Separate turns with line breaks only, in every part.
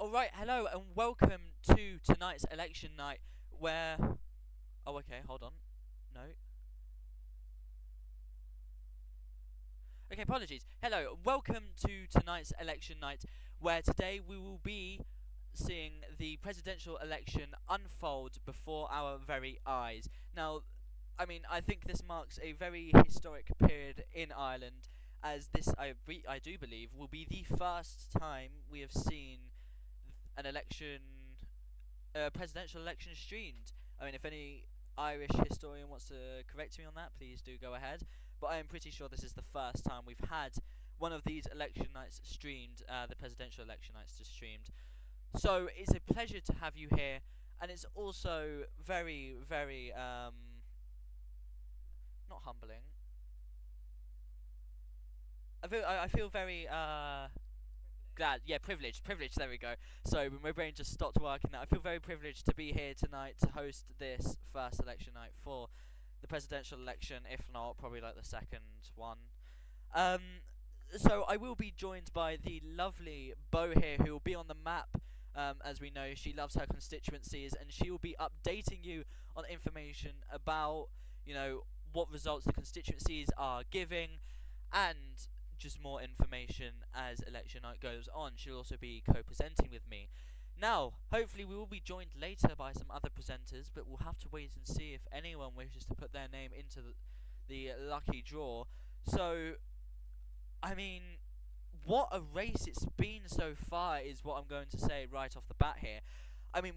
Alright, hello and welcome to tonight's election night where... Oh, okay, hold on. No. Okay, apologies. Hello, welcome to tonight's election night where today we will be seeing the presidential election unfold before our very eyes. Now, I think this marks a very historic period in Ireland, as this, I do believe, will be the first time we have seen an election, a presidential election streamed. If any Irish historian wants to correct me on that, please do go ahead. But I am pretty sure this is the first time we've had one of these election nights streamed, the presidential election nights just streamed. So it's a pleasure to have you here, and it's also very, very, not humbling. I feel very, glad, yeah, privileged, there we go. So my brain just stopped working there. I feel very privileged to be here tonight to host this first election night for the presidential election, if not probably like the second one. So I will be joined by the lovely Bo here, who will be on the map. As we know, she loves her constituencies, and she will be updating you on information about, what results the constituencies are giving, and just more information as election night goes on. She'll also be co-presenting with me. Now, hopefully we will be joined later by some other presenters, but we'll have to wait and see if anyone wishes to put their name into the lucky draw. So, what a race it's been so far is what I'm going to say right off the bat here.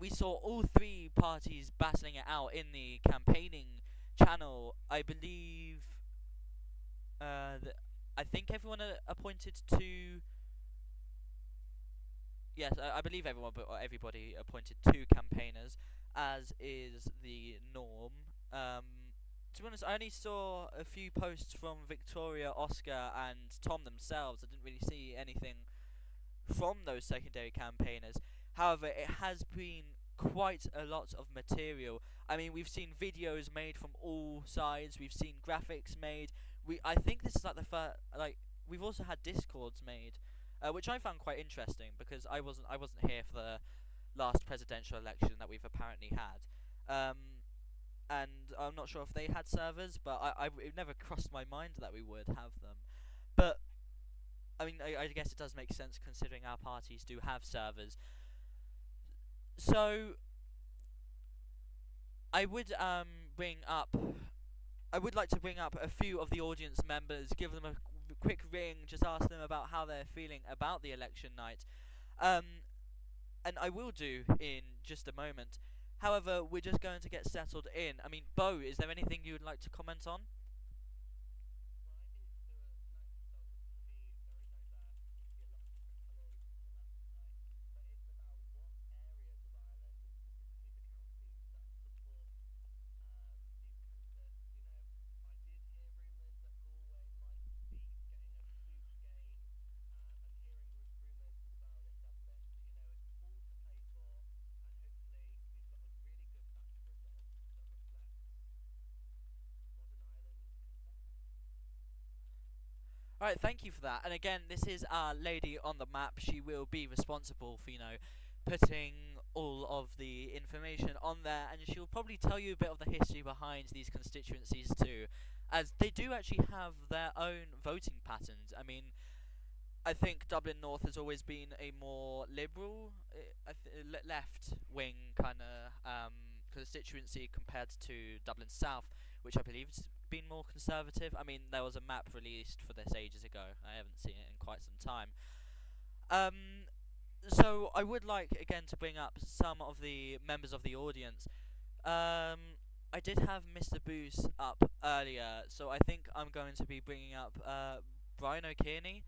We saw all three parties battling it out in the campaigning channel. I believe I think everyone appointed two. Yes, I believe everybody appointed two campaigners, as is the norm. To be honest, I only saw a few posts from Victoria, Oscar, and Tom themselves. I didn't really see anything from those secondary campaigners. However, it has been quite a lot of material. We've seen videos made from all sides. We've seen graphics made. I think this is like the first. We've also had discords made, which I found quite interesting because I wasn't here for the last presidential election that we've apparently had. And I'm not sure if they had servers, but it never crossed my mind that we would have them. But I guess it does make sense considering our parties do have servers. So I would like to bring up a few of the audience members, give them a quick ring, just ask them about how they're feeling about the election night. And I will do in just a moment. However, we're just going to get settled in. Bo, is there anything you would like to comment on? Alright, thank you for that. And again, this is our lady on the map. She will be responsible for, putting all of the information on there, and she'll probably tell you a bit of the history behind these constituencies too, as they do actually have their own voting patterns. I think Dublin North has always been a more liberal, left-wing kind of constituency compared to Dublin South, which I believe has been more conservative. There was a map released for this ages ago. I haven't seen it in quite some time. So I would like again to bring up some of the members of the audience. I did have Mr. Boos up earlier, so I think I'm going to be bringing up Brian O'Kearney.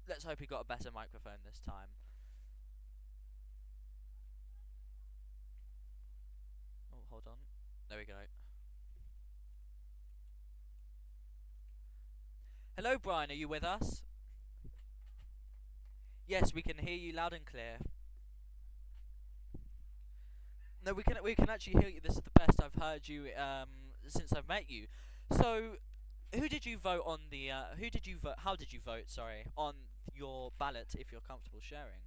Let's hope he got a better microphone this time. Oh, hold on. There we go. Hello, Brian. Are you with us? Yes, we can hear you loud and clear. No, we can actually hear you. This is the best I've heard you since I've met you. So, who did you vote on the? Who did you vote? How did you vote? Sorry, on your ballot if you're comfortable sharing.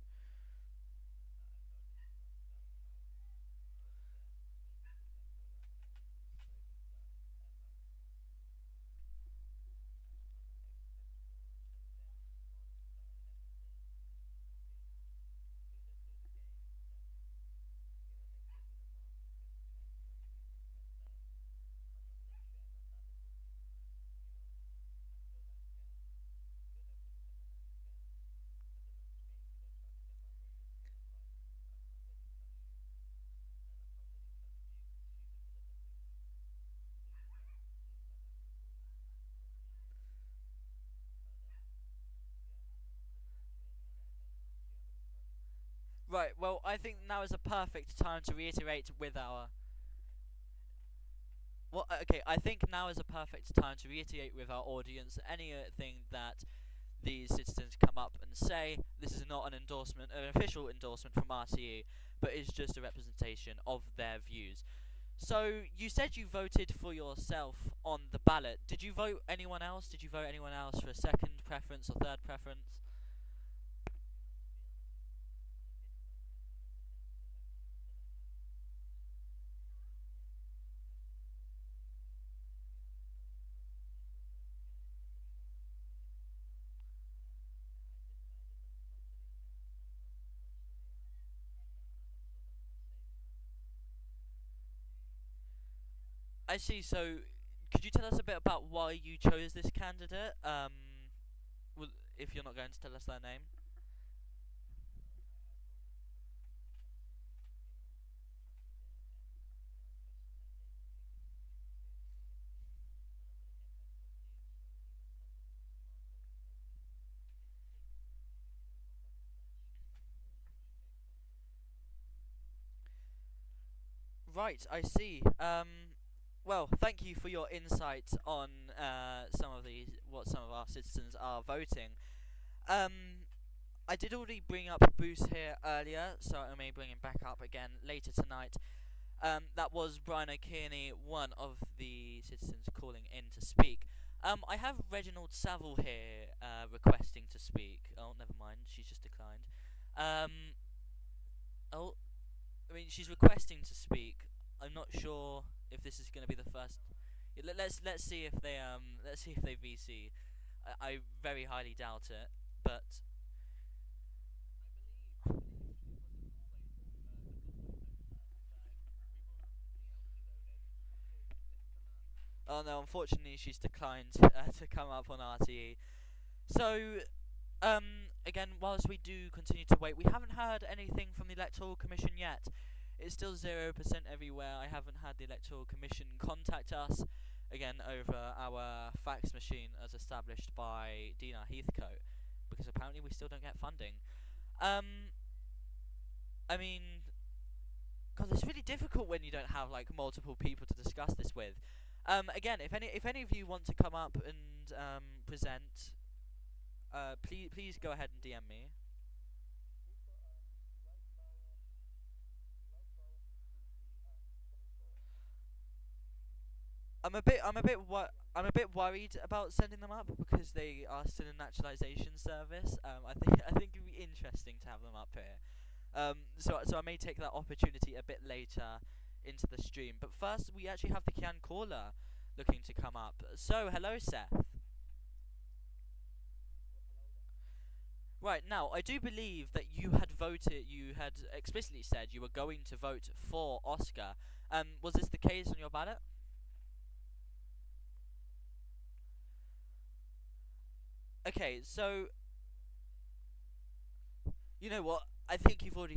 Right. Well, I think now is a perfect time to reiterate with our. Well, okay. I think now is a perfect time to reiterate with our audience anything that these citizens come up and say. This is not an endorsement, an official endorsement from RTE, but is just a representation of their views. So you said you voted for yourself on the ballot. Did you vote anyone else? Did you vote anyone else for a second preference or third preference? I see. So could you tell us a bit about why you chose this candidate? If you're not going to tell us their name. Right, I see. Well, thank you for your insight on some of the what some of our citizens are voting. Um, I did already bring up Boost here earlier, so I may bring him back up again later tonight. That was Brian O'Kearney, one of the citizens calling in to speak. I have Reginald Saville here requesting to speak. Oh, never mind, she's just declined. Um, oh, I mean, she's requesting to speak. I'm not sure if this is going to be the first. Yeah, let's see if they let's see if they VC. I very highly doubt it, but oh no, unfortunately she's declined to come up on RTE. So again, whilst we do continue to wait, we haven't heard anything from the Electoral Commission yet. It's still 0% everywhere. I haven't had the Electoral Commission contact us again over our fax machine as established by Dina Heathcote because apparently we still don't get funding. Um, I mean, because it's really difficult when you don't have like multiple people to discuss this with. Again, if any of you want to come up and present, please go ahead and DM me. I'm a bit worried about sending them up because they are still in naturalization service. I think it'd be interesting to have them up here. So I may take that opportunity a bit later into the stream. But first, we actually have the Kian caller looking to come up. So hello, Seth. Right now, I do believe that you had voted. You had explicitly said you were going to vote for Oscar. Was this the case on your ballot? Okay, so you know what? I think you've already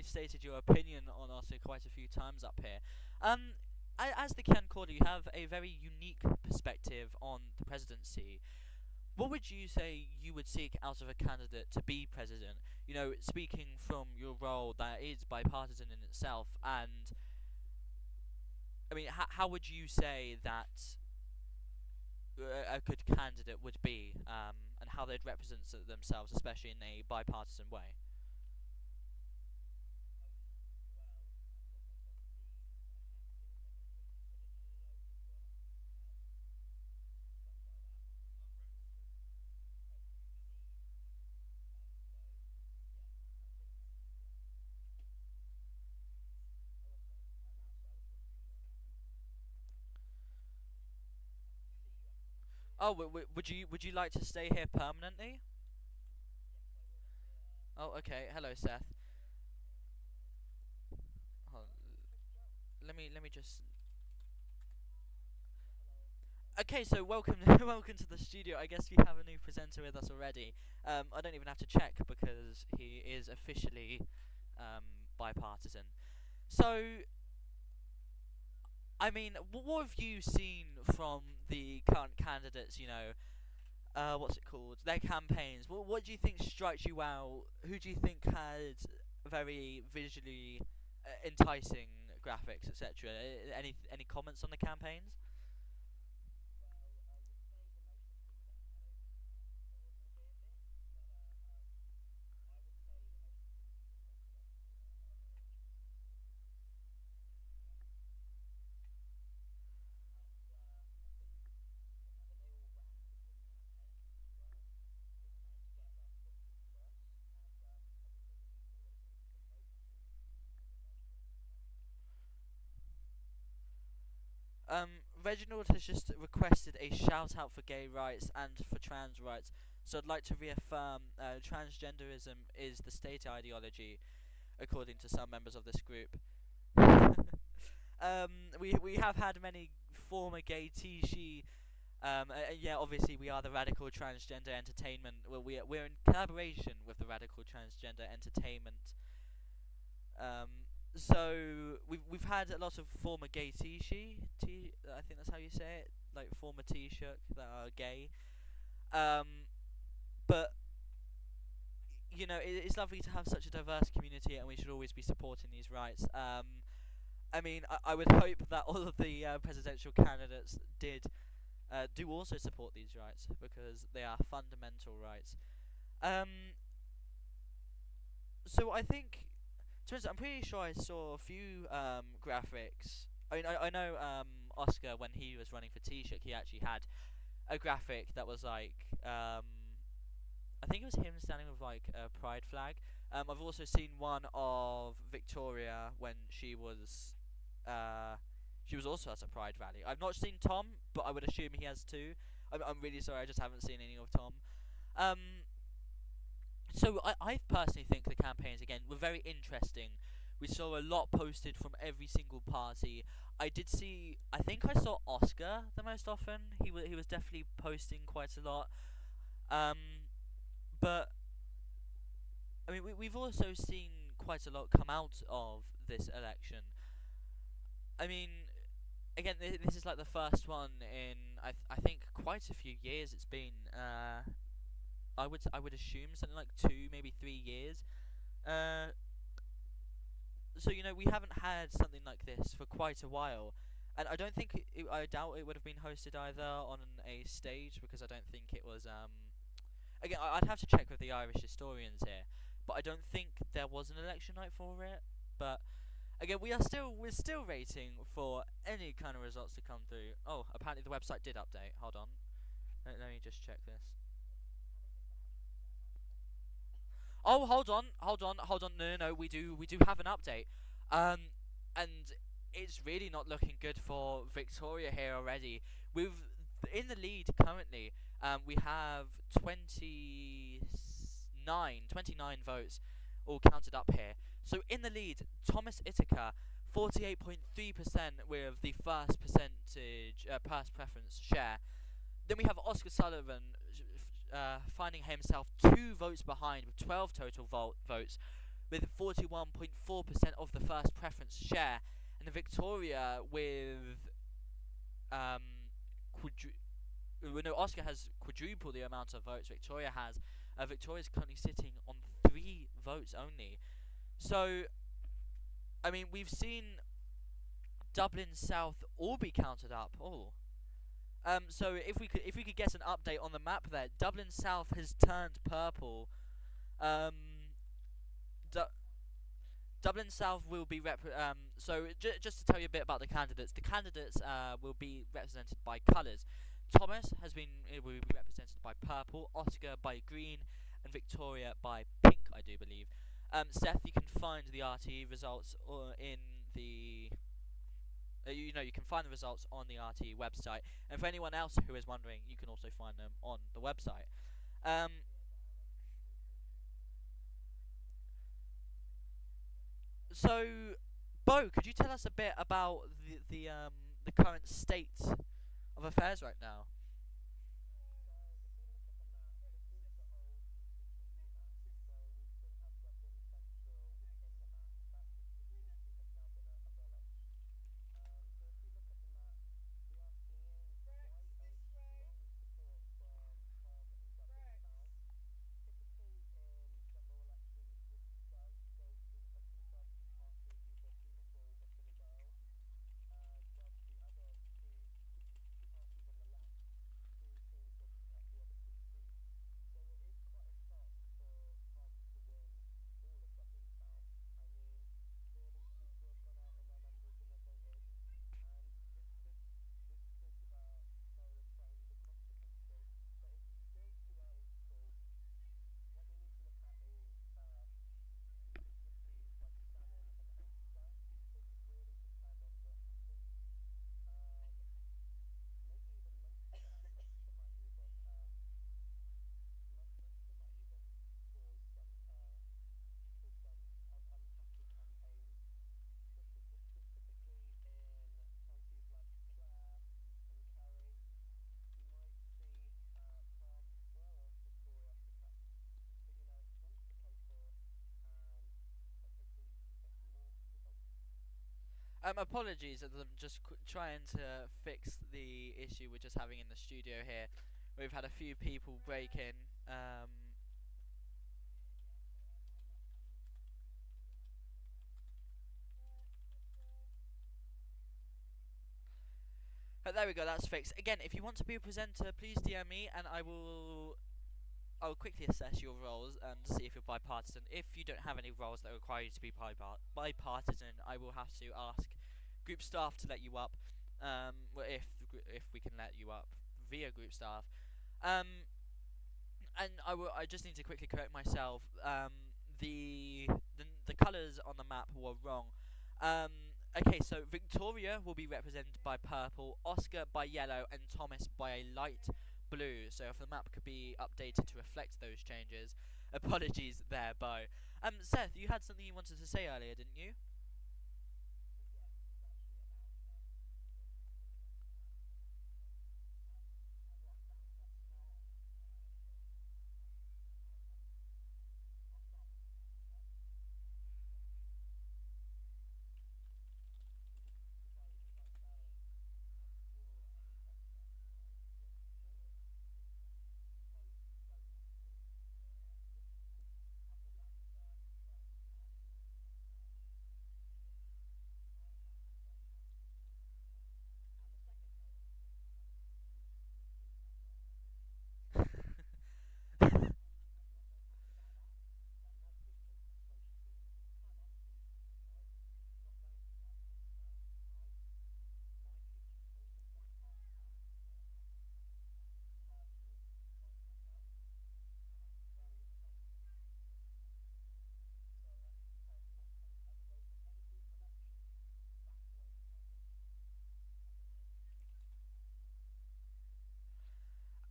stated your opinion on Oscar quite a few times up here. Um, as the Ken Corder, you have a very unique perspective on the presidency. What would you say you would seek out of a candidate to be president? You know, speaking from your role that is bipartisan in itself, and I mean, how would you say that a good candidate would be, and how they'd represent themselves, especially in a bipartisan way? Oh, would you like to stay here permanently? Oh, okay. Hello, Seth. Hold let me just. Okay, so welcome, welcome to the studio. I guess you have a new presenter with us already. I don't even have to check because he is officially um, bipartisan. So, I mean, what have you seen from the current candidates? What's it called? Their campaigns. What do you think strikes you out? Who do you think had very visually enticing graphics, etc.? Any comments on the campaigns? Reginald has just requested a shout out for gay rights and for trans rights. So I'd like to reaffirm transgenderism is the state ideology, according to some members of this group. We have had many former gay T-she. Yeah, obviously we are the Radical Transgender Entertainment. Well, we're in collaboration with the Radical Transgender Entertainment. Um, so we've had a lot of former gay I think that's how you say it, like former T-shirt that are gay. Um, but it's lovely to have such a diverse community, and we should always be supporting these rights. I mean, I would hope that all of the presidential candidates do also support these rights because they are fundamental rights. Um, so I think, to be honest, I'm pretty sure I saw a few graphics. I mean, I know Oscar, when he was running for Taoiseach, he actually had a graphic that was like I think it was him standing with like a pride flag. I've also seen one of Victoria when uh, she was also at a pride rally. I've not seen Tom, but I would assume he has too. I'm really sorry, I just haven't seen any of Tom. Um, so I personally think the campaigns again were very interesting. We saw a lot posted from every single party. I did see. I think I saw Oscar the most often. He was definitely posting quite a lot. Um, but I mean, we've also seen quite a lot come out of this election. I mean, again, this is like the first one in I think quite a few years. It's been I would assume something like 2 maybe 3 years. Uh, so we haven't had something like this for quite a while, and I don't think I doubt it would have been hosted either on a stage because I don't think it was. Again, I'd have to check with the Irish historians here, but I don't think there was an election night for it. But again, we're still waiting for any kind of results to come through. Oh, apparently the website did update. Hold on, let me just check this. Oh, hold on, hold on, hold on. No, no, no, we do have an update. Um, and it's really not looking good for Victoria here already. With in the lead currently, we have 29 votes all counted up here. So in the lead, Thomas Itaker, 48.3% with the first percentage past preference share. Then we have Oscar Sullivan finding himself 2 votes behind with 12 total votes, with 41.4% of the first preference share. And then Victoria with um, no, Oscar has quadruple the amount of votes Victoria has. Victoria's currently sitting on 3 votes only. So, I mean, we've seen Dublin South all be counted up. Oh, so if we could get an update on the map there, Dublin South has turned purple. Um, du- Dublin South will be just to tell you a bit about the candidates will be represented by colours. Thomas will be represented by purple, Oscar by green, and Victoria by pink, I do believe. Seth, you can find the RTE results in the You know, you can find the results on the RTÉ website, and for anyone else who is wondering, you can also find them on the website. Um, so, Bo, could you tell us a bit about the current state of affairs right now? Apologies, I'm just trying to fix the issue we're just having in the studio here. We've had a few people break in. Um, but there we go, that's fixed. Again, if you want to be a presenter, please DM me, and I'll quickly assess your roles and see if you're bipartisan. If you don't have any roles that require you to be bipartisan, I will have to ask group staff to let you up. Well, if we can let you up via group staff. Um, and I just need to quickly correct myself. The colours on the map were wrong. Okay, so Victoria will be represented by purple, Oscar by yellow, and Thomas by a light blue. So if the map could be updated to reflect those changes, apologies there, Bo. Seth, you had something you wanted to say earlier, didn't you?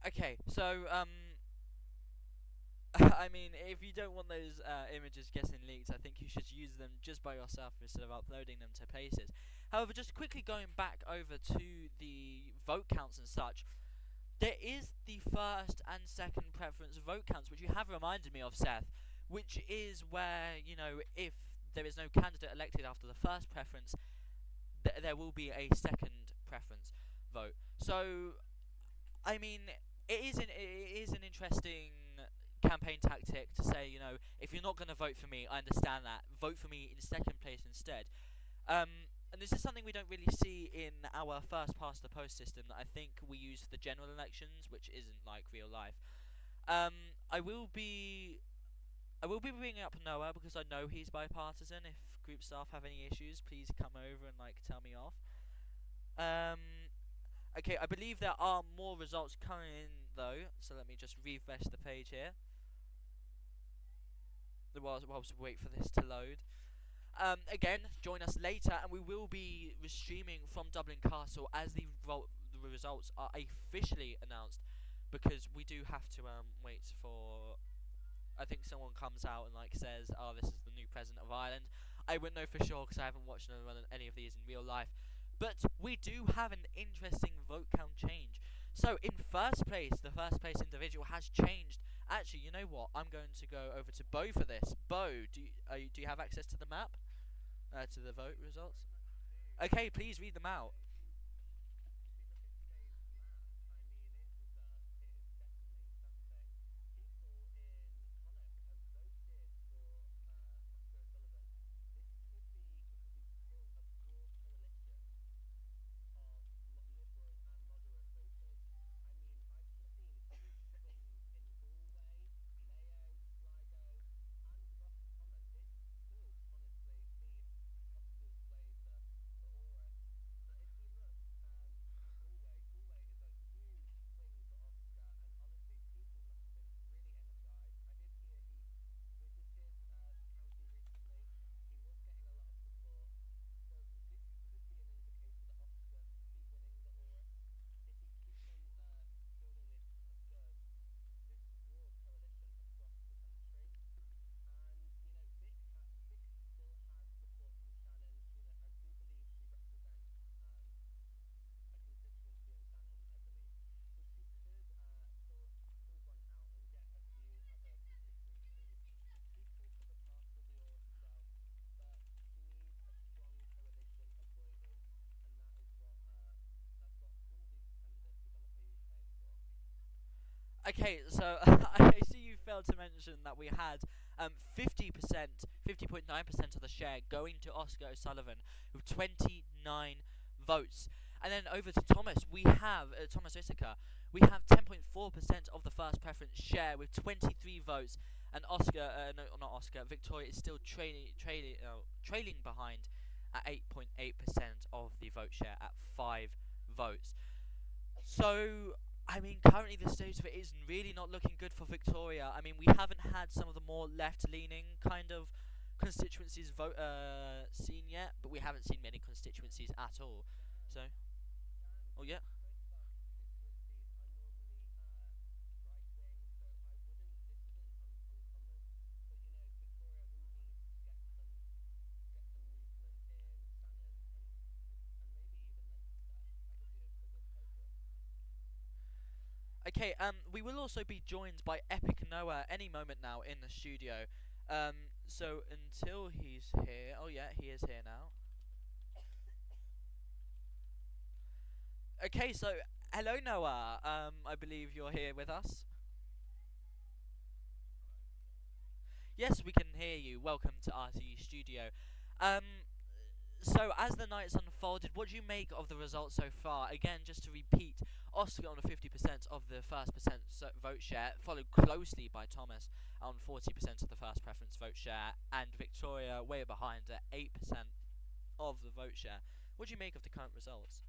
Okay, so I mean, if you don't want those images getting leaked, I think you should use them just by yourself instead of uploading them to places. However, just quickly going back over to the vote counts and such, there is the first and second preference vote counts, which you have reminded me of, Seth, which is where, you know, if there is no candidate elected after the first preference, there will be a second preference vote. So I mean, it is an interesting campaign tactic to say, you know, if you're not going to vote for me, I understand that. Vote for me in second place instead. And this is something we don't really see in our first past the post system that I think we use for the general elections, which isn't like real life. Um, I will be I will be bringing up Noah because I know he's bipartisan. If group staff have any issues, please come over and like tell me off. Um, Okay, I believe there are more results coming in though, so let me just refresh the page here. Whilst we wait for this to load. Again, join us later, and we will be streaming from Dublin Castle as the results are officially announced, because we do have to wait for. I think someone comes out and like says, "Oh, this is the new president of Ireland." I wouldn't know for sure because I haven't watched any of these in real life, but we do have an interesting vote count change. So in first place, the first place individual has changed. Actually, you know what? I'm going to go over to Bo for this. Bo, do you have access to the map? To the vote results? Okay, please read them out. Okay, so I see you failed to mention that we had 50%, 50.9% of the share going to Oscar O'Sullivan with 29 votes. And then over to Thomas, we have Thomas Whitaker. We have 10.4% of the first preference share with 23 votes, and Oscar, no, not Oscar, Victoria is still trailing behind at 8.8% of the vote share at 5 votes. So, I mean, currently the stage of it is really not looking good for Victoria. I mean, we haven't had some of the more left-leaning kind of constituencies seen yet, but we haven't seen many constituencies at all. So, oh yeah. Okay, we will also be joined by Epic Noah any moment now in the studio. So until he's here, oh yeah, he is here now. Okay, so hello Noah. I believe you're here with us. Yes, we can hear you. Welcome to RTÉ Studio. Um, so as the nights unfolded, what do you make of the results so far? Again, just to repeat, Oscar on a 50% of the first percent vote share, followed closely by Thomas on 40% of the first preference vote share, and Victoria way behind at 8% of the vote share. What do you make of the current results?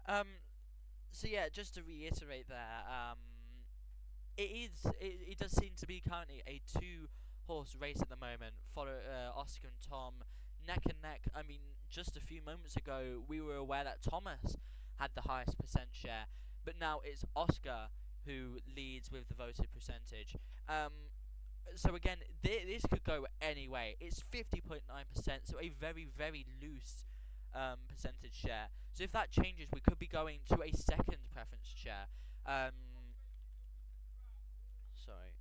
Um, so yeah, just to reiterate there, it does seem to be currently a two-horse race at the moment. Follow Oscar and Tom neck and neck. I mean, just a few moments ago we were aware that Thomas had the highest percent share, but now it's Oscar who leads with the voted percentage. So again, this could go any way. It's 50.9%, so a very very loose percentage share. So if that changes, we could be going to a second preference share. Um, sorry.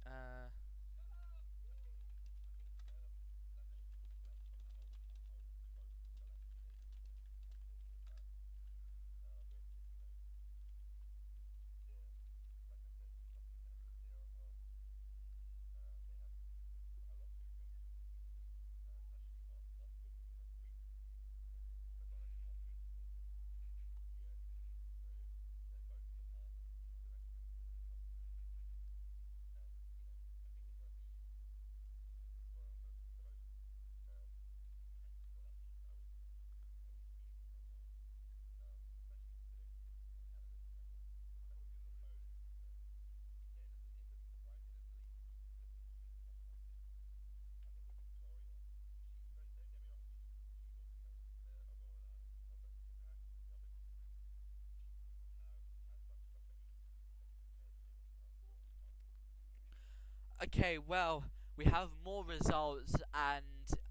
Okay, well, we have more results, and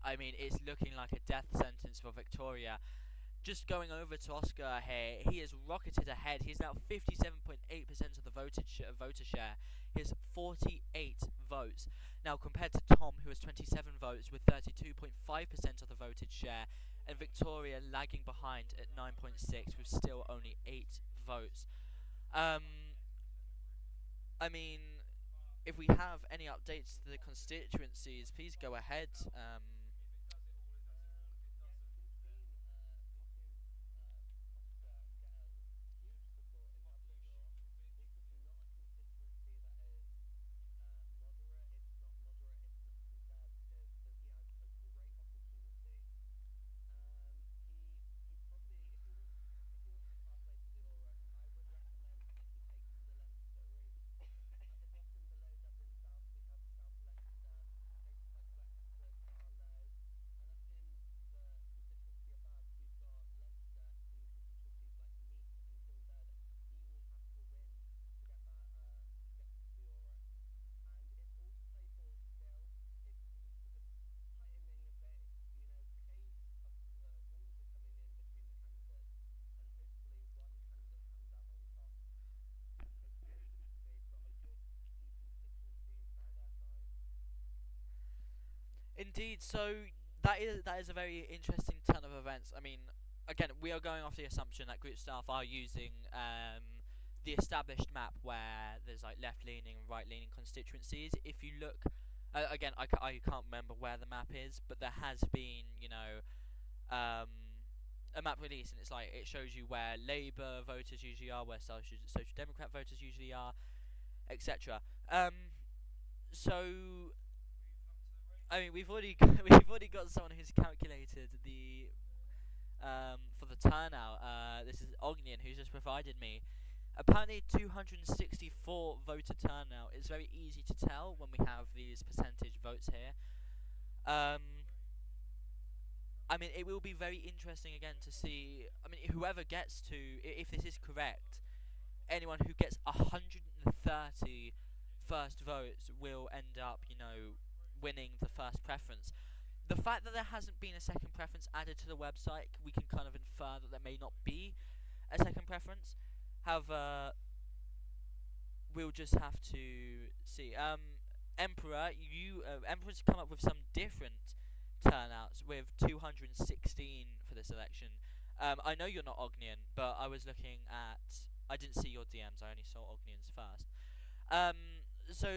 I mean, it's looking like a death sentence for Victoria. Just going over to Oscar here, he has rocketed ahead. He's now 57.8% of the voter share. He has 48 votes. Now, compared to Tom, who has 27 votes with 32.5% of the voted share, and Victoria lagging behind at 9.6 with still only 8 votes. Um, I mean, if we have any updates to the constituencies, please go ahead. Indeed, so that is a very interesting turn of events. I mean, again, we are going off the assumption that group staff are using the established map where there's like left-leaning and right-leaning constituencies. If you look, again, I can't remember where the map is, but there has been, a map release, and it's like it shows you where Labour voters usually are, where Social Democrat voters usually are, etc. So I mean, we've already got someone who's calculated the for the turnout. This is Ognian, who's just provided me. Apparently, 264 voter turnout. It's very easy to tell when we have these percentage votes here. Um, I mean, it will be very interesting again to see. I mean, whoever gets to, if this is correct, anyone who gets 130 first votes will end up, winning the first preference. The fact that there hasn't been a second preference added to the website, we can kind of infer that there may not be a second preference. However, we'll just have to see. Emperor's come up with some different turnouts with 216 for this election. I know you're not Ognian, but I was looking at. I didn't see your DMs. I only saw Ognian's first. So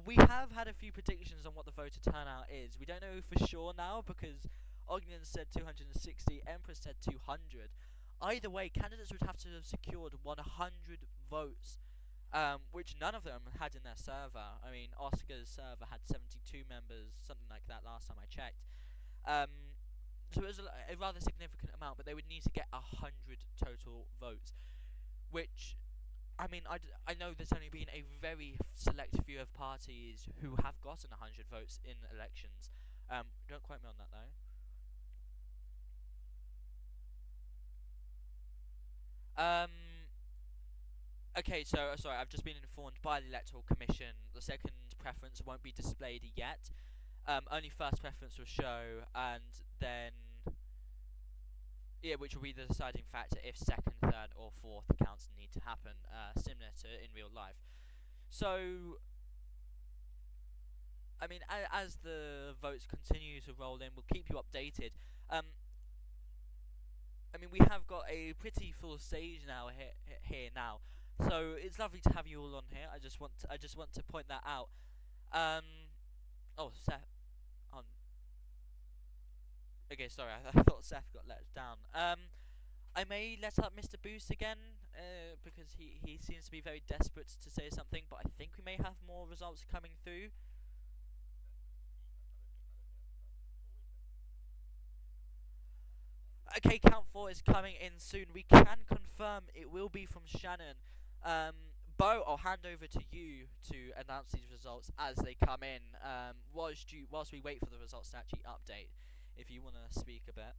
we have had a few predictions on what the voter turnout is. We don't know for sure now because Ognian said 260, Empress said 200. Either way, candidates would have to have secured 100 votes, which none of them had in their server. I mean, Oscar's server had 72 members, something like that last time I checked. So it was a rather significant amount, but they would need to get 100 total votes, which, I mean, I know there's only been a very select few of parties who have gotten 100 votes in elections. Don't quote me on that though. Um, okay, so sorry, I've just been informed by the Electoral Commission the second preference won't be displayed yet. Only first preference will show, and then Yeah, which will be the deciding factor if second, third, or fourth counts need to happen, similar to in real life. So, I mean, as the votes continue to roll in, we'll keep you updated. Um, I mean, we have got a pretty full stage now here now, so it's lovely to have you all on here. I just want to point that out. Um, oh, Seth, on. Okay, sorry, I thought Seth got let down. I may let up Mr. Boost again, because he seems to be very desperate to say something, but I think we may have more results coming through. Okay, count four is coming in soon. We can confirm it will be from Shannon. Bo, I'll hand over to you to announce these results as they come in. Whilst we wait for the results to actually update, if you want to speak a bit.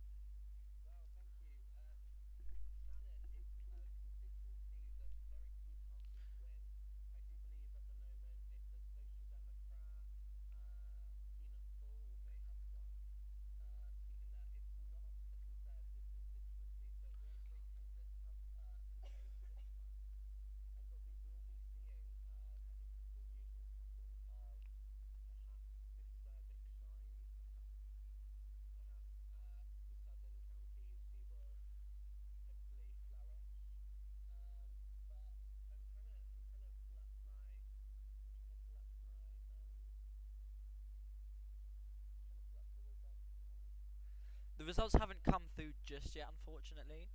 The results haven't come through just yet, unfortunately.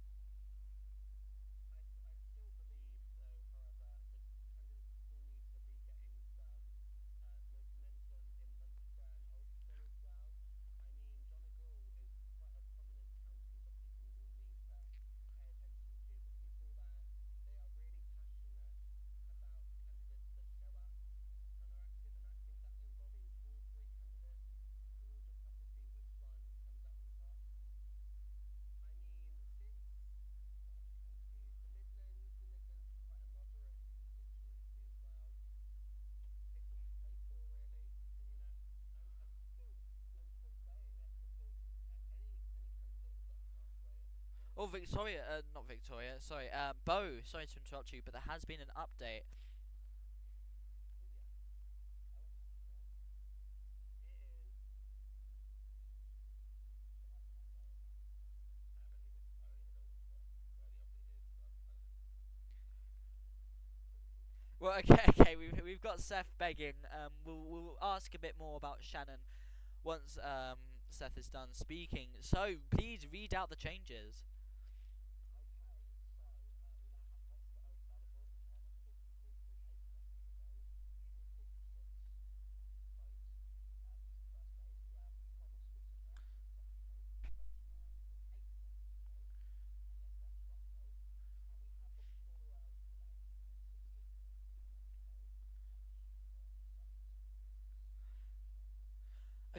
Oh, Victoria, not Victoria, sorry, Bo, sorry to interrupt you, but there has been an update. Well, okay, okay, we've got Seth begging. We'll ask a bit more about Shannon once Seth is done speaking. So please read out the changes.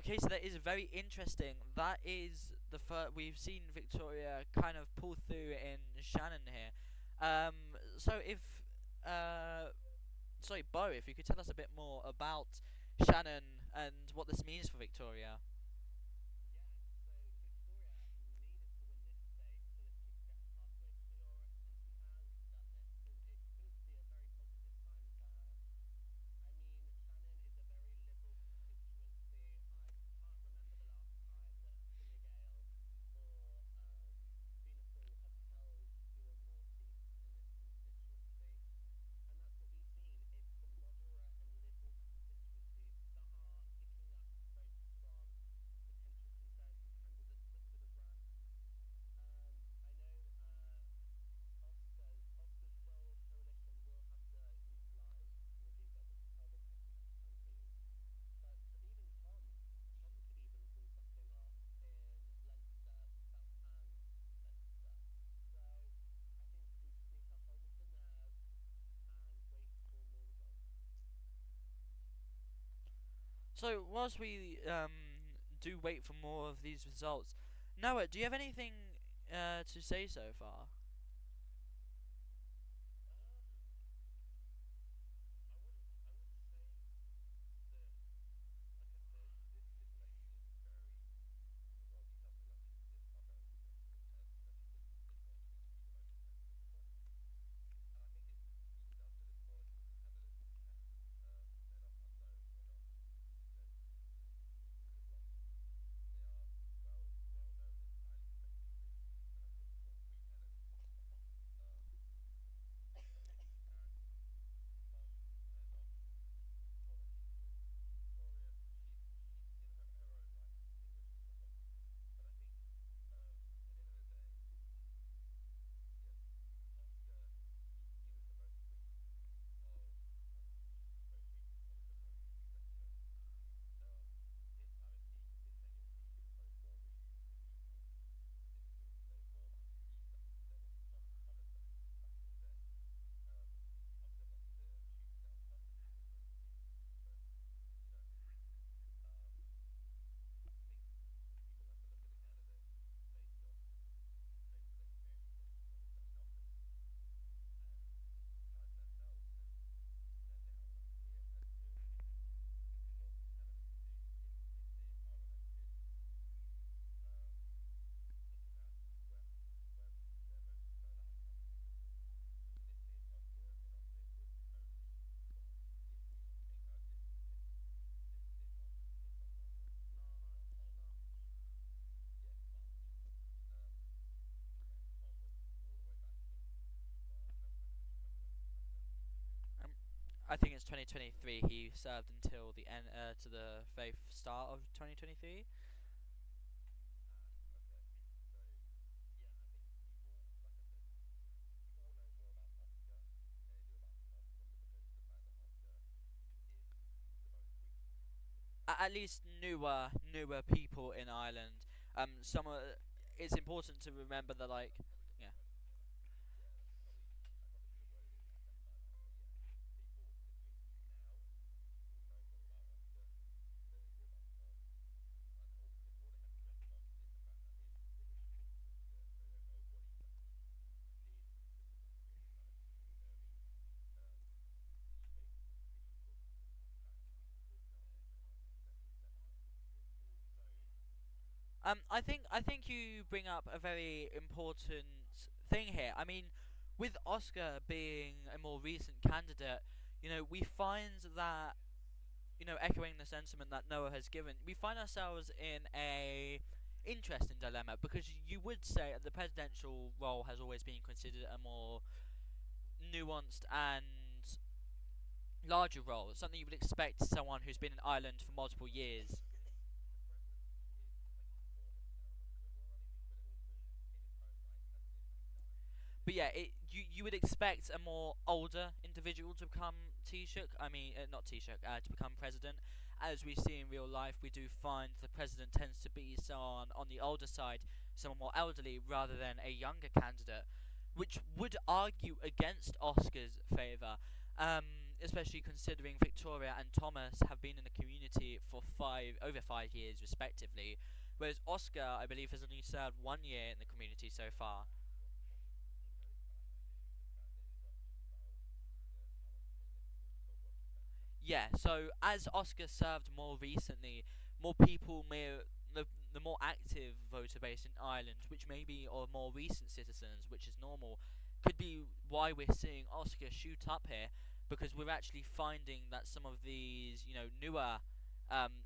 Okay, so that is very interesting. That is the first we've seen Victoria kind of pull through in Shannon here. Um, so if sorry, Bo, if you could tell us a bit more about Shannon and what this means for Victoria. So whilst we do wait for more of these results, Noah, do you have anything to say so far? 2023. He served until the end, to the very start of 2023. At least newer people in Ireland. Some it's important to remember that, like, yeah. I think you bring up a very important thing here. I mean, with Oscar being a more recent candidate, we find that, echoing the sentiment that Noah has given, we find ourselves in a interesting dilemma, because you would say that the presidential role has always been considered a more nuanced and larger role, something you would expect someone who's been in Ireland for multiple years. But yeah, you would expect a more older individual to become Taoiseach. I mean, not Taoiseach, to become president. As we see in real life, we do find the president tends to be someone on the older side, someone more elderly, rather than a younger candidate, which would argue against Oscar's favour. Especially considering Victoria and Thomas have been in the community for over 5 years respectively, whereas Oscar, I believe, has only served 1 year in the community so far. Yeah, so as Oscar served more recently, more people the more active voter base in Ireland, which may be or more recent citizens, which is normal, could be why we're seeing Oscar shoot up here, because we're actually finding that some of these, newer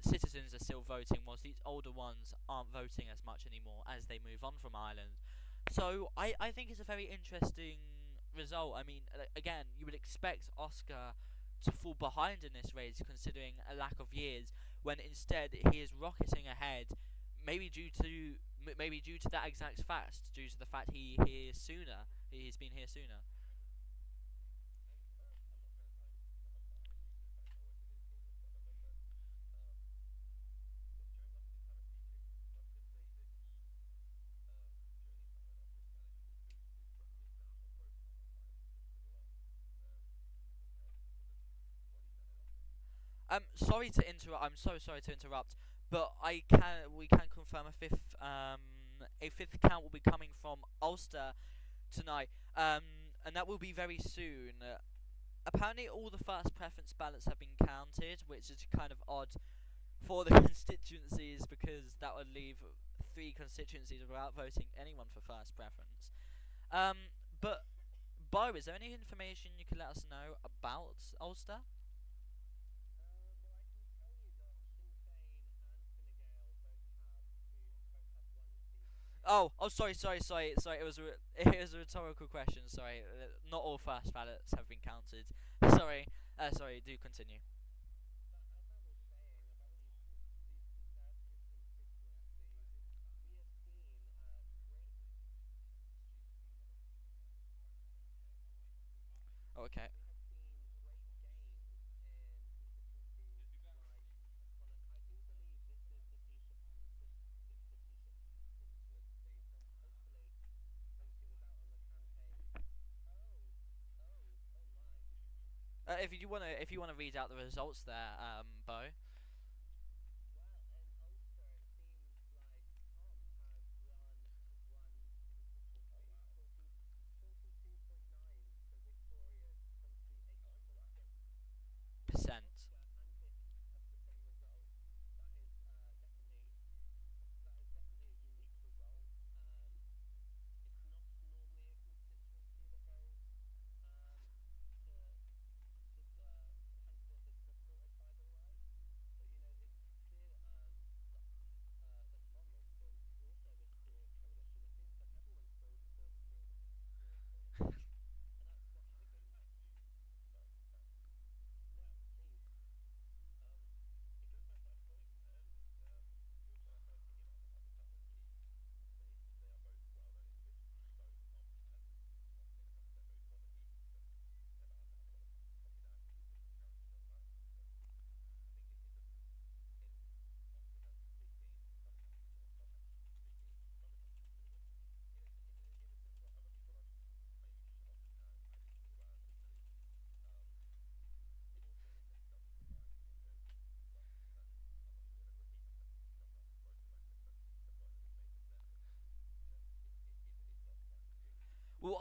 citizens are still voting, whilst these older ones aren't voting as much anymore as they move on from Ireland. So I think it's a very interesting result. I mean, again, you would expect Oscar to fall behind in this race, considering a lack of years, when instead he is rocketing ahead, maybe due to that exact fact, due to the fact he's been here sooner. Sorry to interrupt. I'm so sorry to interrupt, but we can confirm a fifth count will be coming from Ulster tonight, and that will be very soon. Apparently, all the first preference ballots have been counted, which is kind of odd for the constituencies, because that would leave three constituencies without voting anyone for first preference. But Bo, is there any information you can let us know about Ulster? Oh, sorry. It was a rhetorical question. Sorry, not all first ballots have been counted. Sorry, sorry. Do continue. Oh, okay. If you wanna read out the results there, Bo. Percent.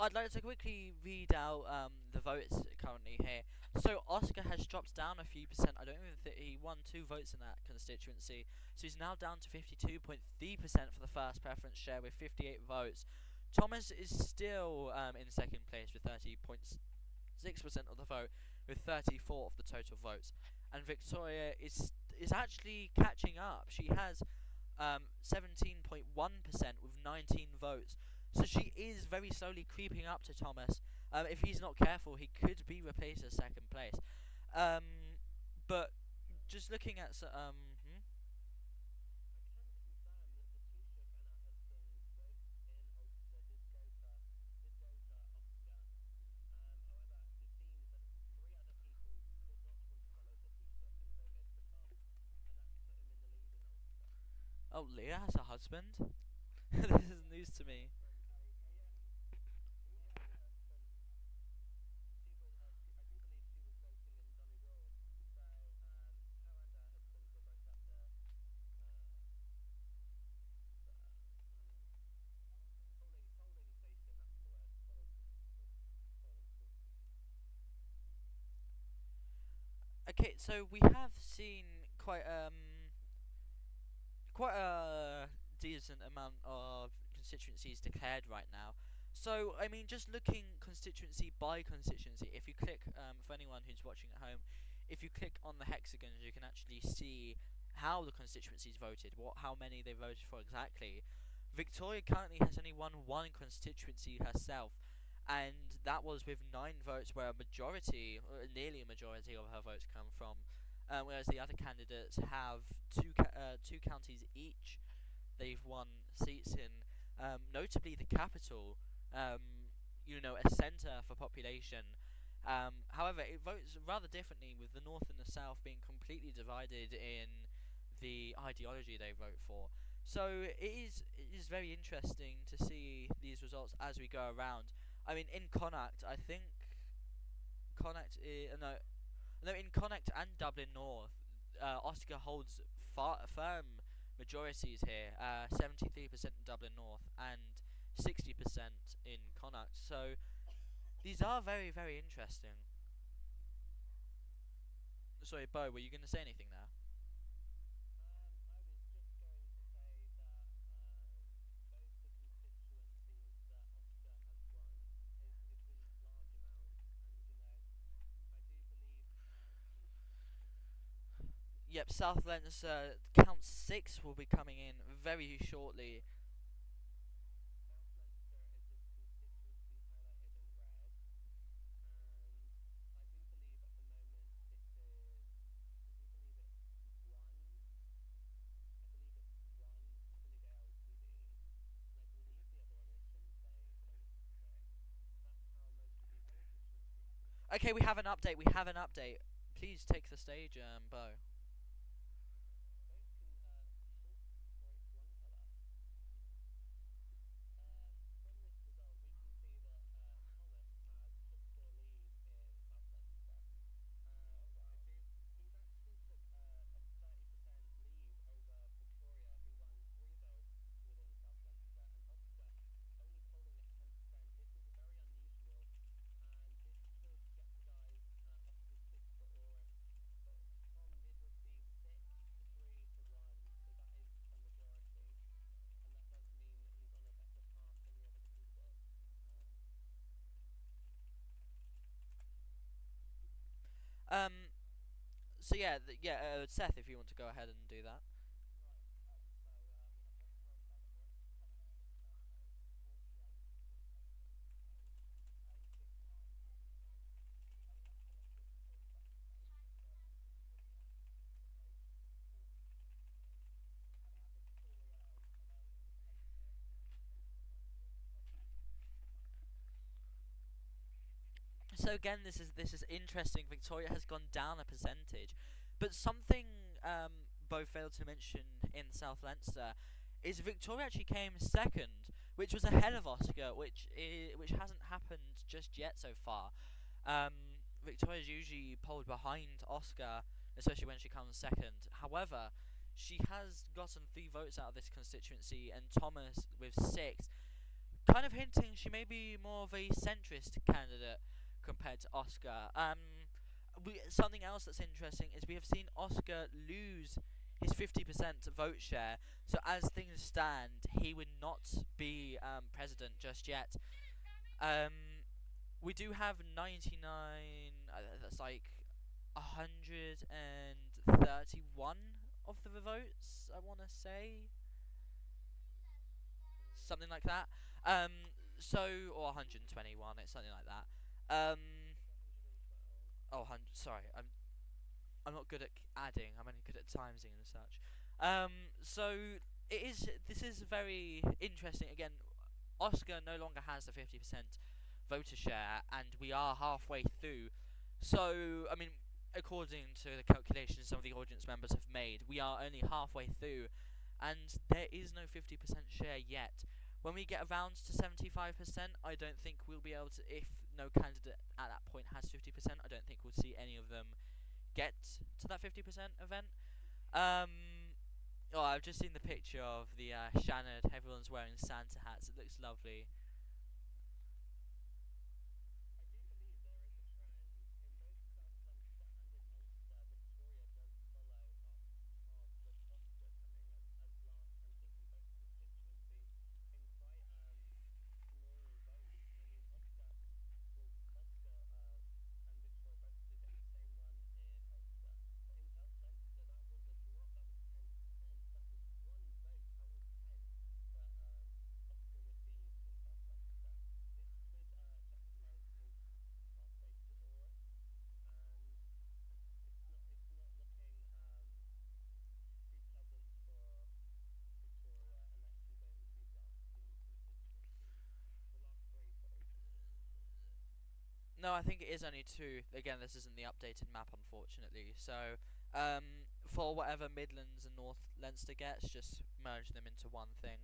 I'd like to quickly read out the votes currently here. So Oscar has dropped down a few percent. I don't even think he won 2 votes in that constituency. So he's now down to 52.3% for the first preference share with 58 votes. Thomas is still in second place with 30.6% of the vote, with 34 of the total votes. And Victoria is actually catching up. She has 17.1% with 19 votes. So she is very slowly creeping up to Thomas. If he's not careful, he could be replaced as second place. Um, but just looking at oh, Leah has a husband. This is news to me. Okay, so we have seen quite a decent amount of constituencies declared right now. So, I mean, just looking constituency by constituency, if you click, for anyone who's watching at home, if you click on the hexagons, you can actually see how the constituencies voted, how many they voted for exactly. Victoria currently has only won one constituency herself, and that was with 9 votes, where a majority, or nearly a majority of her votes come from. Whereas the other candidates have two counties each they've won seats in, notably the capital, a centre for population. However, it votes rather differently, with the north and the south being completely divided in the ideology they vote for. So it is very interesting to see these results as we go around. I mean, in Connacht, I think Connacht, no, in Connacht and Dublin North, Oscar holds firm majorities here. 73% in Dublin North and 60% in Connacht. So these are very, very interesting. Sorry, Bo, were you going to say anything there? Yep, South Leinster count 6 will be coming in very shortly. Okay, we have an update. We have an update. Please take the stage, Bo. Um. So yeah, Seth, if you want to go ahead and do that. So again, this is interesting. Victoria has gone down a percentage, but something Bo failed to mention in South Leinster is Victoria actually came second, which was ahead of Oscar, which hasn't happened just yet so far. Victoria's usually polled behind Oscar, especially when she comes second. However, she has gotten 3 votes out of this constituency, and Thomas with 6. kind of hinting she may be more of a centrist candidate compared to Oscar. Something else that's interesting is we have seen Oscar lose his 50% vote share. So as things stand, he would not be president just yet. Um, we do have 99. That's like 131 of the votes. I want to say something like that. Um, or 121. It's something like that. Um, oh, 100. Sorry, I'm not good at adding. I'm only good at timesing and such. So it is. This is very interesting. Again, Oscar no longer has the 50% voter share, and we are halfway through. So I mean, according to the calculations some of the audience members have made, we are only halfway through, and there is no 50% share yet. When we get around to 75%, I don't think we'll be able to. If no candidate at that point has 50%, I don't think we'll see any of them get to that 50% event. Oh, I've just seen the picture of the Shannon. Everyone's wearing Santa hats. It looks lovely. No, I think it is only two. Again, this isn't the updated map, unfortunately. So, for whatever Midlands and North Leinster gets, just merge them into one thing.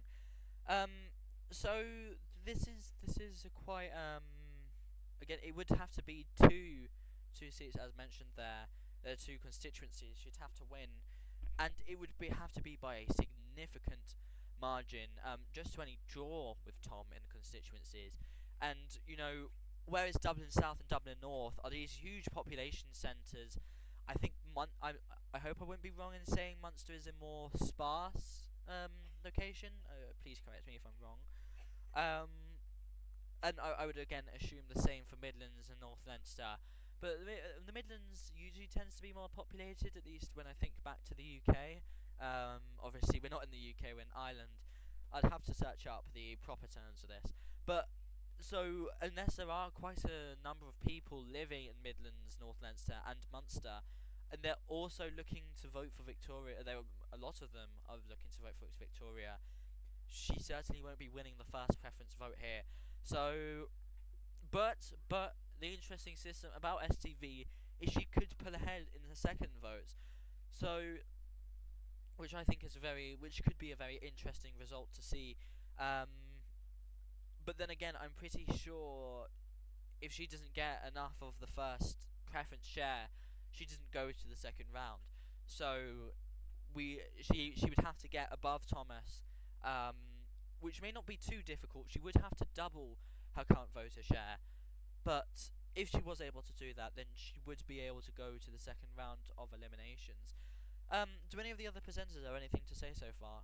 Um, so this is a quite again, it would have to be two seats as mentioned there. There are two constituencies she'd have to win, and it would have to be by a significant margin, just to any draw with Tom in the constituencies. And whereas Dublin South and Dublin North are these huge population centres, I think I hope I won't be wrong in saying Munster is a more sparse location. Please correct me if I'm wrong. Um, and I would again assume the same for Midlands and North Leinster. But the Midlands usually tends to be more populated, at least when I think back to the UK. Obviously, we're not in the UK, we're in Ireland. I'd have to search up the proper terms of this. But so, unless there are quite a number of people living in Midlands, North Leinster, and Munster, and they're also looking to vote for Victoria, a lot of them are looking to vote for Victoria. She certainly won't be winning the first preference vote here. So, but the interesting system about STV is she could pull ahead in the second vote. So, which could be a very interesting result to see. But then again, I'm pretty sure if she doesn't get enough of the first preference share, she doesn't go to the second round. So she would have to get above Thomas, which may not be too difficult. She would have to double her current voter share, but if she was able to do that, then she would be able to go to the second round of eliminations. Do any of the other presenters have anything to say so far?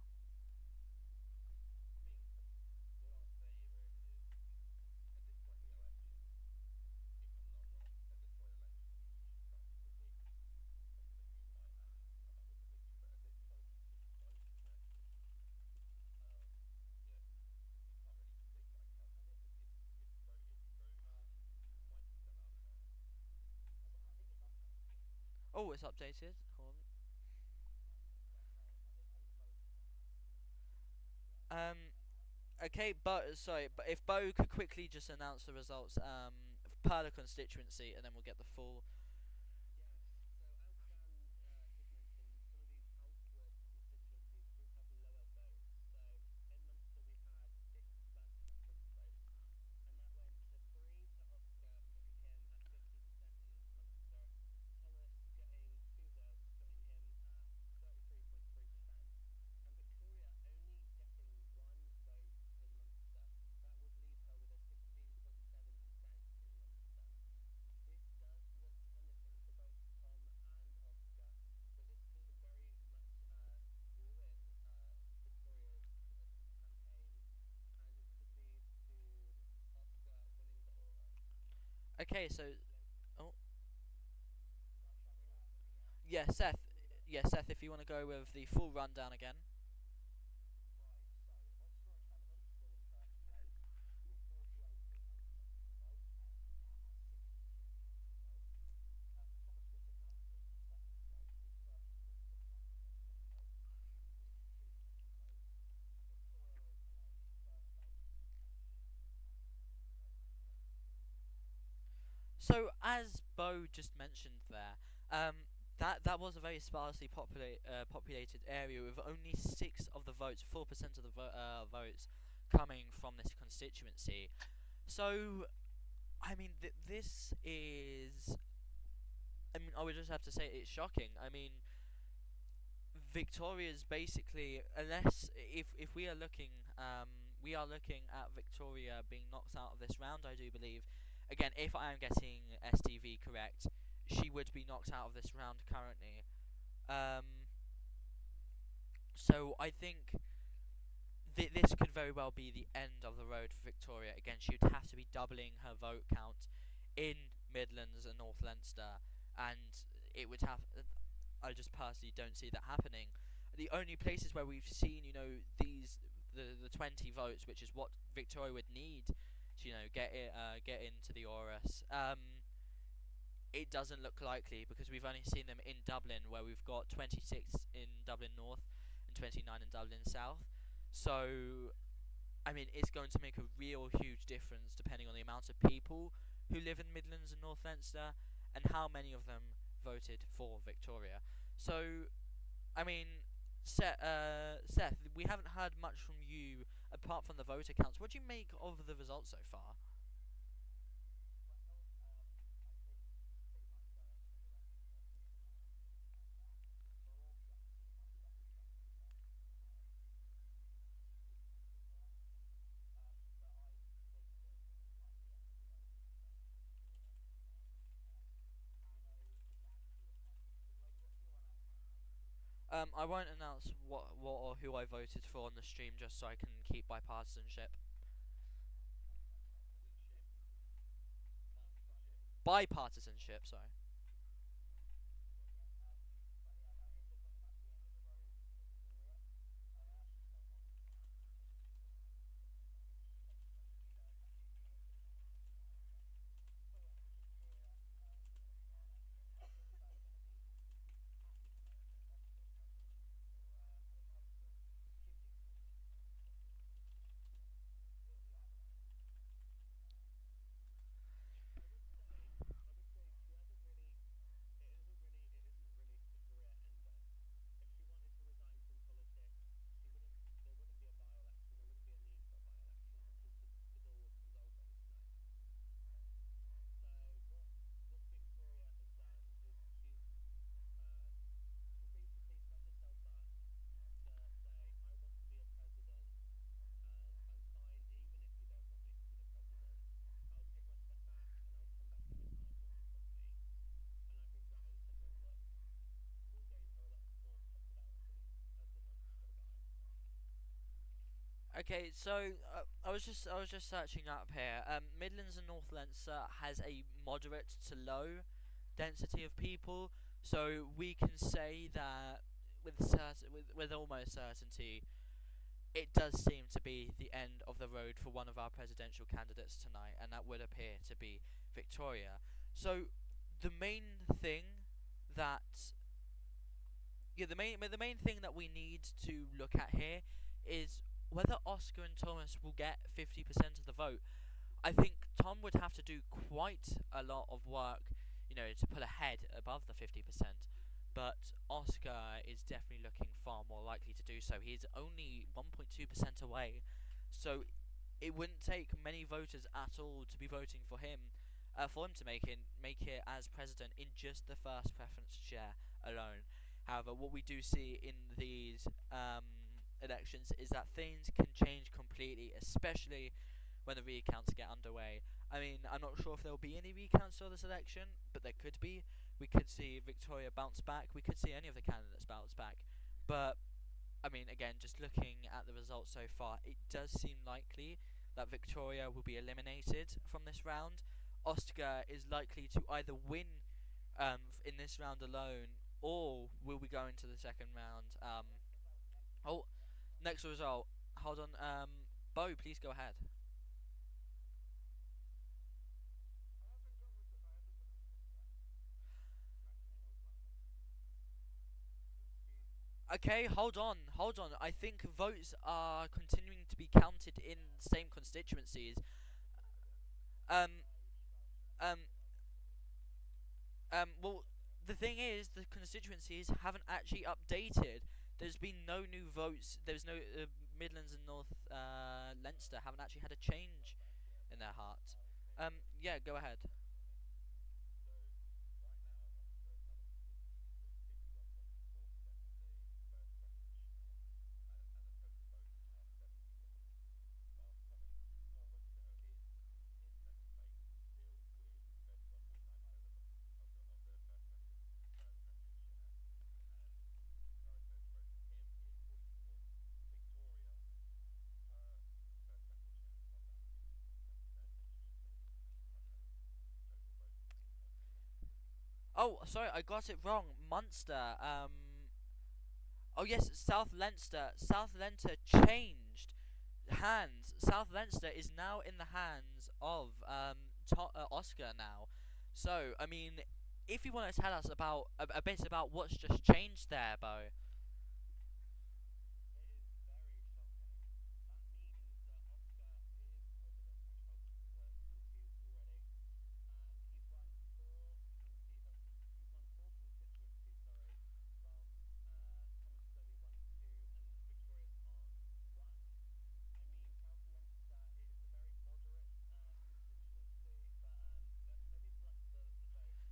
Oh, it's updated. Hold on. Okay, but sorry, but if Bo could quickly just announce the results, per the constituency, and then we'll get the full. Okay, so oh yeah, Seth. Yeah, Seth. If you want to go with the full rundown again. So as Bo just mentioned there, that was a very sparsely populated area with only 4% of the votes coming from this constituency. So I mean, this is. I mean, I would just have to say it's shocking. I mean, Victoria's basically, unless if we are looking at Victoria being knocked out of this round. I do believe, again, if I am getting STV correct, she would be knocked out of this round currently. Um, so I think this could very well be the end of the road for Victoria. Again, she would have to be doubling her vote count in Midlands and North Leinster, and it would have. I just personally don't see that happening. The only places where we've seen, the 20 votes, which is what Victoria would need to, get into the Orus. It doesn't look likely because we've only seen them in Dublin, where we've got 26 in Dublin North and 29 in Dublin South. So I mean, it's going to make a real huge difference depending on the amount of people who live in Midlands and North Leinster and how many of them voted for Victoria. So, I mean, Seth, we haven't heard much from you apart from the voter counts. What do you make of the results so far? I won't announce what or who I voted for on the stream just so I can keep bipartisanship. Bipartisanship, sorry. Okay, so I was just searching up here. Midlands and North Leinster has a moderate to low density of people, so we can say that with almost certainty, it does seem to be the end of the road for one of our presidential candidates tonight, and that would appear to be Victoria. So the main thing that the main thing that we need to look at here is whether Oscar and Thomas will get 50% of the vote. I think Tom would have to do quite a lot of work, to pull ahead above the 50%. But Oscar is definitely looking far more likely to do so. He's only 1.2% away, so it wouldn't take many voters at all to be voting for him to make it as president in just the first preference share alone. However, what we do see in these elections is that things can change completely, especially when the recounts get underway. I mean, I'm not sure if there will be any recounts for this election, but there could be. We could see Victoria bounce back. We could see any of the candidates bounce back. But I mean, again, just looking at the results so far, it does seem likely that Victoria will be eliminated from this round. Oscar is likely to either win in this round alone, or will we go into the second round? Oh, next result. Hold on. Bo, please go ahead. Okay, hold on. I think votes are continuing to be counted in the same constituencies. Um, um, well, the thing is, the constituencies haven't actually updated. There's been no new votes. There's no Midlands and North Leinster haven't actually had a change in their heart. Yeah, go ahead. Oh, sorry, I got it wrong. Munster. Oh yes, South Leinster. South Leinster changed hands. South Leinster is now in the hands of Oscar now. So I mean, if you want to tell us about a bit about what's just changed there, Bo.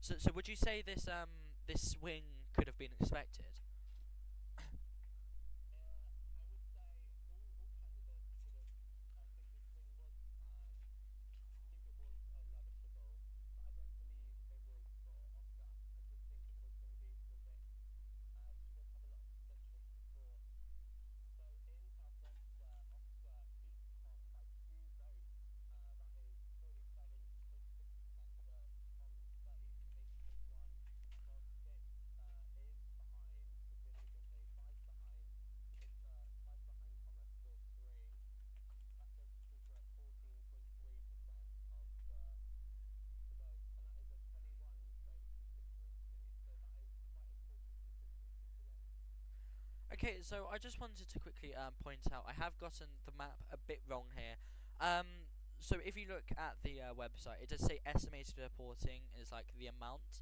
So would you say this swing could have been expected? Okay, so I just wanted to quickly point out I have gotten the map a bit wrong here. So if you look at the website, it does say estimated reporting is like the amount.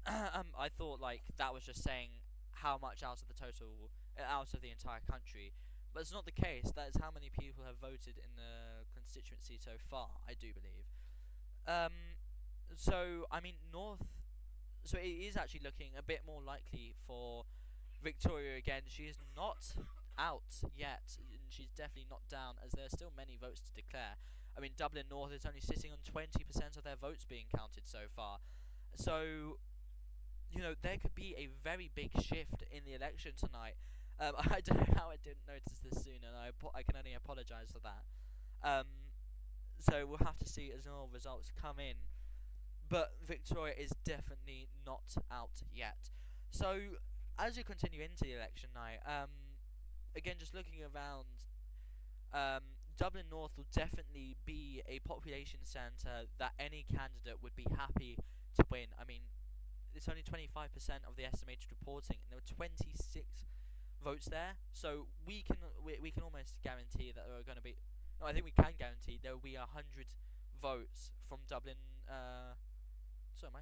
I thought like that was just saying how much out of the total, out of the entire country, but it's not the case. That is how many people have voted in the constituency so far. I do believe. Um, so I mean North. So it is actually looking a bit more likely for Victoria again. She is not out yet, and she's definitely not down, as there are still many votes to declare. I mean, Dublin North is only sitting on 20% of their votes being counted so far. So, there could be a very big shift in the election tonight. I don't know how I didn't notice this sooner, and I can only apologise for that. Um, so we'll have to see as all results come in. But Victoria is definitely not out yet. So as you continue into the election night, again, just looking around, Dublin North will definitely be a population centre that any candidate would be happy to win. I mean, it's only 25% of the estimated reporting, and there were 26 votes there. So we can almost guarantee that there are going to be. No, I think we can guarantee there will be 100 votes from Dublin. So am I